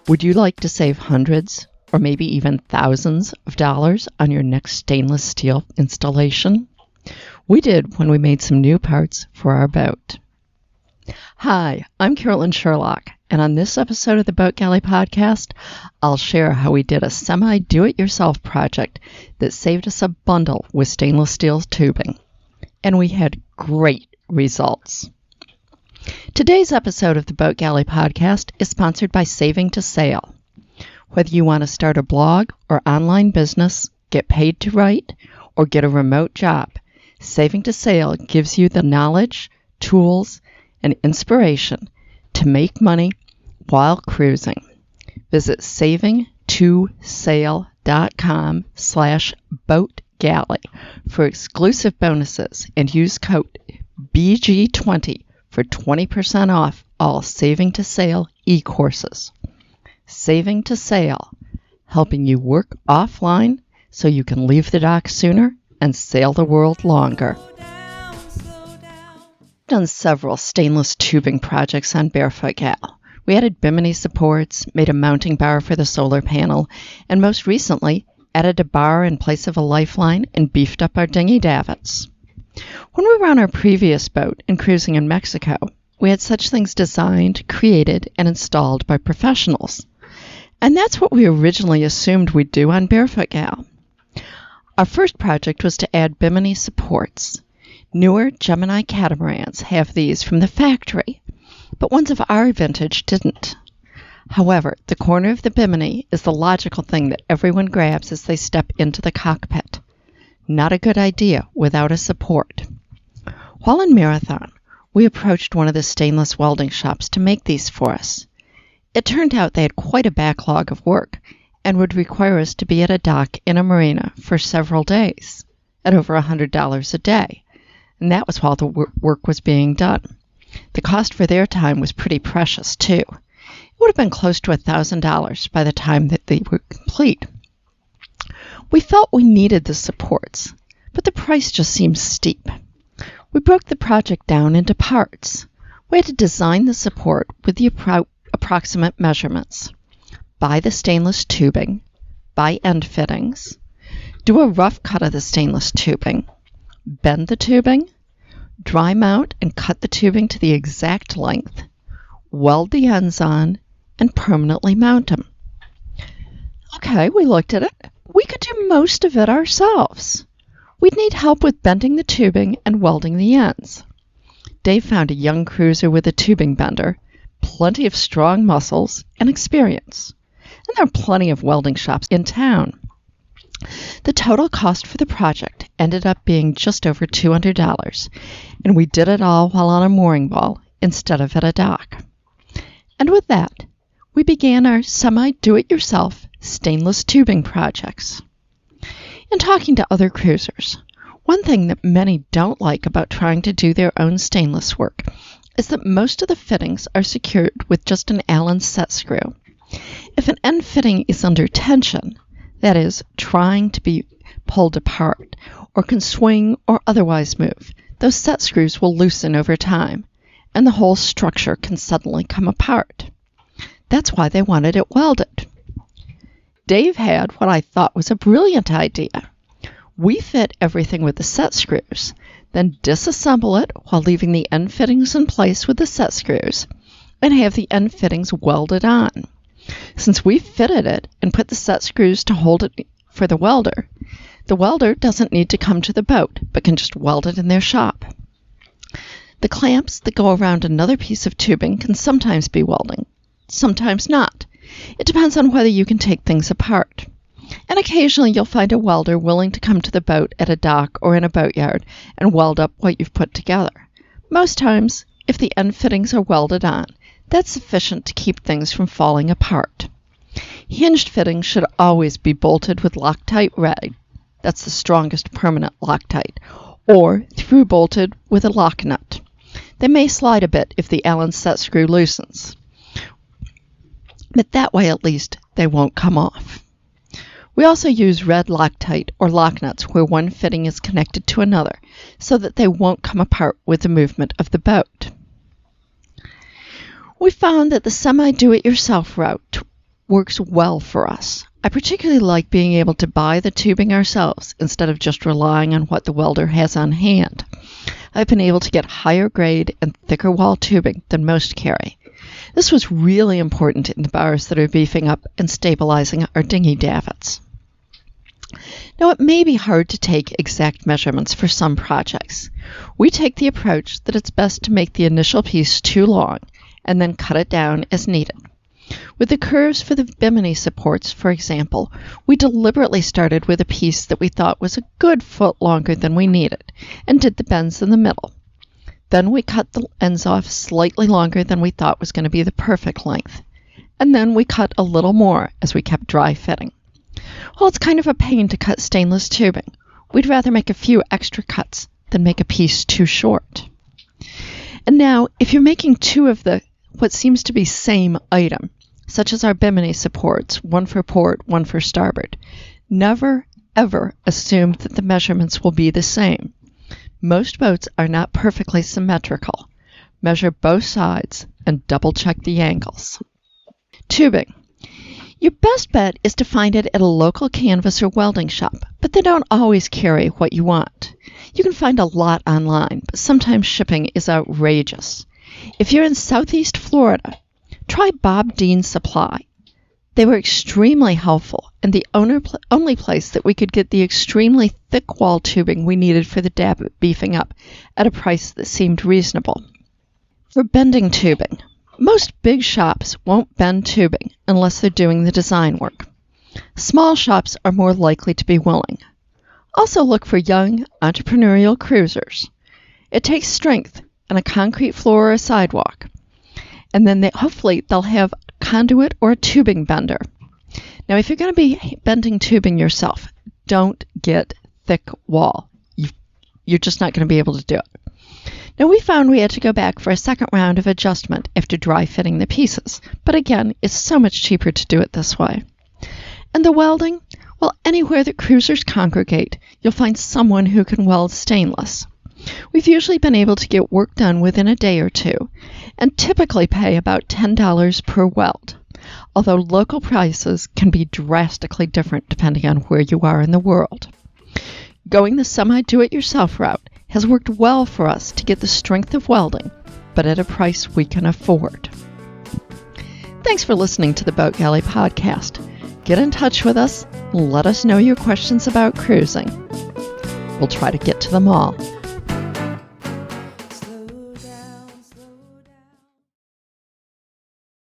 Would you like to save hundreds or maybe even thousands of dollars on your next stainless steel installation? We did when we made some new parts for our boat. Hi, I'm Carolyn Sherlock, and on this episode of the Boat Galley Podcast, I'll share how we did a semi-do-it-yourself project that saved us a bundle with stainless steel tubing. And we had great results. Today's episode of the Boat Galley Podcast is sponsored by Saving to Sail. Whether you want to start a blog or online business, get paid to write, or get a remote job, Saving to Sail gives you the knowledge, tools, and inspiration to make money while cruising. Visit savingtosail.com/boatgalley for exclusive bonuses and use code BG20 for 20% off all Saving to Sail e-courses. Saving to Sail, helping you work offline so you can leave the dock sooner and sail the world longer. I've done several stainless tubing projects on Barefoot Gal. We added Bimini Supports, made a mounting bar for the solar panel, and most recently added a bar in place of a lifeline and beefed up our dinghy davits. When we were on our previous boat and cruising in Mexico, we had such things designed, created, and installed by professionals. And that's what we originally assumed we'd do on Barefoot Gal. Our first project was to add Bimini Supports. Newer Gemini catamarans have these from the factory, but ones of our vintage didn't. However, the corner of the Bimini is the logical thing that everyone grabs as they step into the cockpit. Not a good idea without a support. While in Marathon, we approached one of the stainless welding shops to make these for us. It turned out they had quite a backlog of work and would require us to be at a dock in a marina for several days at over $100 a day. And that was while the work was being done. The cost for their time was pretty precious, too. It would have been close to $1,000 by the time that they were complete. We felt we needed the supports, but the price just seemed steep. We broke the project down into parts. We had to design the support with the approximate measurements, buy the stainless tubing, buy end fittings, do a rough cut of the stainless tubing, bend the tubing, dry mount and cut the tubing to the exact length, weld the ends on, and permanently mount them. Okay, we looked at it. We could do most of it ourselves. We'd need help with bending the tubing and welding the ends. Dave found a young cruiser with a tubing bender, plenty of strong muscles, and experience. And there are plenty of welding shops in town. The total cost for the project ended up being just over $200, and we did it all while on a mooring ball instead of at a dock. And with that, we began our semi-do-it-yourself stainless tubing projects. In talking to other cruisers, one thing that many don't like about trying to do their own stainless work is that most of the fittings are secured with just an Allen set screw. If an end fitting is under tension, that is, trying to be pulled apart, or can swing or otherwise move, those set screws will loosen over time, and the whole structure can suddenly come apart. That's why they wanted it welded. Dave had what I thought was a brilliant idea. We fit everything with the set screws, then disassemble it while leaving the end fittings in place with the set screws, and have the end fittings welded on. Since we fitted it and put the set screws to hold it for the welder doesn't need to come to the boat, but can just weld it in their shop. The clamps that go around another piece of tubing can sometimes be welding, sometimes not. It depends on whether you can take things apart. And occasionally you'll find a welder willing to come to the boat at a dock or in a boatyard and weld up what you've put together. Most times, if the end fittings are welded on, that's sufficient to keep things from falling apart. Hinged fittings should always be bolted with Loctite Red, that's the strongest permanent Loctite, or through bolted with a lock nut. They may slide a bit if the Allen set screw loosens, but that way at least they won't come off. We also use red Loctite or lock nuts where one fitting is connected to another so that they won't come apart with the movement of the boat. We found that the semi-do-it-yourself route works well for us. I particularly like being able to buy the tubing ourselves instead of just relying on what the welder has on hand. I've been able to get higher grade and thicker wall tubing than most carry. This was really important in the bars that are beefing up and stabilizing our dinghy davits. Now, it may be hard to take exact measurements for some projects. We take the approach that it's best to make the initial piece too long and then cut it down as needed. With the curves for the Bimini Supports, for example, we deliberately started with a piece that we thought was a good foot longer than we needed and did the bends in the middle. Then we cut the ends off slightly longer than we thought was going to be the perfect length. And then we cut a little more as we kept dry fitting. Well, it's kind of a pain to cut stainless tubing. We'd rather make a few extra cuts than make a piece too short. And now, if you're making two of the what seems to be same item, such as our Bimini Supports, one for port, one for starboard, never, ever assume that the measurements will be the same. Most boats are not perfectly symmetrical. Measure both sides and double-check the angles. Tubing. Your best bet is to find it at a local canvas or welding shop, but they don't always carry what you want. You can find a lot online, but sometimes shipping is outrageous. If you're in Southeast Florida, try Bob Dean's Supply. They were extremely helpful and the only place that we could get the extremely thick wall tubing we needed for the davit beefing up at a price that seemed reasonable. For bending tubing, most big shops won't bend tubing unless they're doing the design work. Small shops are more likely to be willing. Also look for young, entrepreneurial cruisers. It takes strength and a concrete floor or a sidewalk. And then hopefully they'll have a conduit or a tubing bender. Now, if you're going to be bending tubing yourself, don't get thick wall. You're just not going to be able to do it. Now, we found we had to go back for a second round of adjustment after dry fitting the pieces. But again, it's so much cheaper to do it this way. And the welding? Well, anywhere that cruisers congregate, you'll find someone who can weld stainless. We've usually been able to get work done within a day or two, and typically pay about $10 per weld, although local prices can be drastically different depending on where you are in the world. Going the semi-do-it-yourself route has worked well for us to get the strength of welding, but at a price we can afford. Thanks for listening to the Boat Galley Podcast. Get in touch with us and let us know your questions about cruising. We'll try to get to them all.